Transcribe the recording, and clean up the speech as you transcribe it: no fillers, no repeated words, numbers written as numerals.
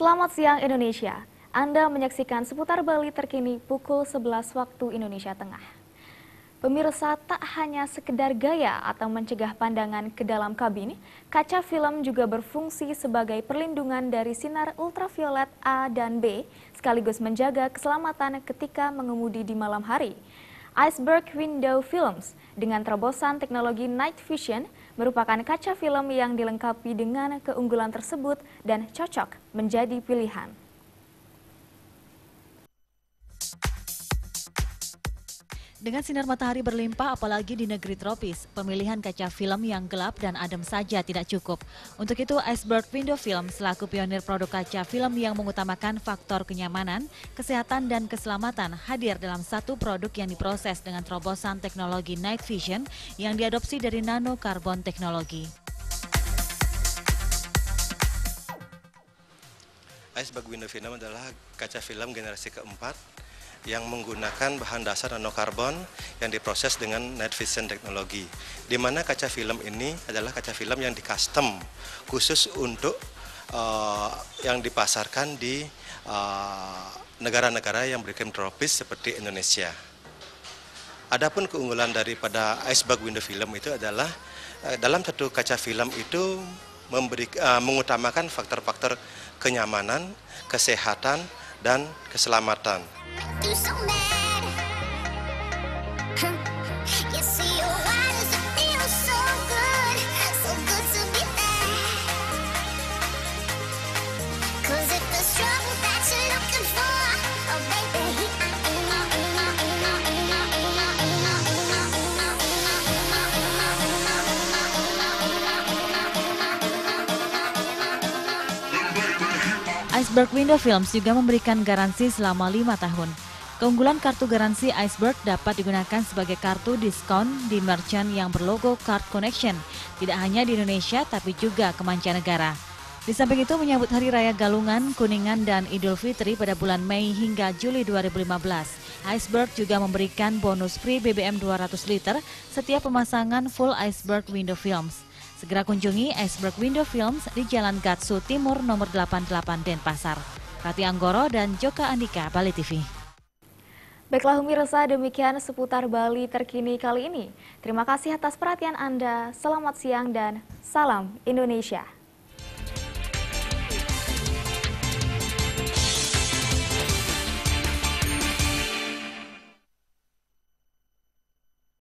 Selamat siang Indonesia. Anda menyaksikan seputar Bali terkini pukul 11 waktu Indonesia Tengah. Pemirsa, tak hanya sekedar gaya atau mencegah pandangan ke dalam kabin, kaca film juga berfungsi sebagai perlindungan dari sinar ultraviolet A dan B, sekaligus menjaga keselamatan ketika mengemudi di malam hari. Iceberg Window Films dengan terobosan teknologi Night Vision merupakan kaca film yang dilengkapi dengan keunggulan tersebut dan cocok menjadi pilihan. Dengan sinar matahari berlimpah, apalagi di negeri tropis, pemilihan kaca film yang gelap dan adem saja tidak cukup. Untuk itu, Iceberg Window Film selaku pionir produk kaca film yang mengutamakan faktor kenyamanan, kesehatan, dan keselamatan hadir dalam satu produk yang diproses dengan terobosan teknologi Night Vision yang diadopsi dari nano karbon teknologi. Iceberg Window Film adalah kaca film generasi keempat yang menggunakan bahan dasar nanokarbon yang diproses dengan Night Vision teknologi. Di mana kaca film ini adalah kaca film yang di-custom khusus untuk yang dipasarkan di negara-negara yang beriklim tropis seperti Indonesia. Adapun keunggulan daripada Iceberg Window Film itu adalah dalam satu kaca film itu mengutamakan faktor-faktor kenyamanan, kesehatan, dan keselamatan. Iceberg Window Films juga memberikan garansi selama 5 tahun. Keunggulan kartu garansi Iceberg dapat digunakan sebagai kartu diskon di merchant yang berlogo Card Connection, tidak hanya di Indonesia tapi juga ke mancanegara. Di samping itu menyambut Hari Raya Galungan, Kuningan, dan Idul Fitri pada bulan Mei hingga Juli 2015, Iceberg juga memberikan bonus free BBM 200 liter setiap pemasangan full Iceberg Window Films. Segera kunjungi Iceberg Window Films di Jalan Gatsu Timur nomor 88 Denpasar. Rati Anggoro dan Joka Andika, Bali TV. Baiklah pemirsa, demikian seputar Bali terkini kali ini. Terima kasih atas perhatian Anda, selamat siang dan salam Indonesia.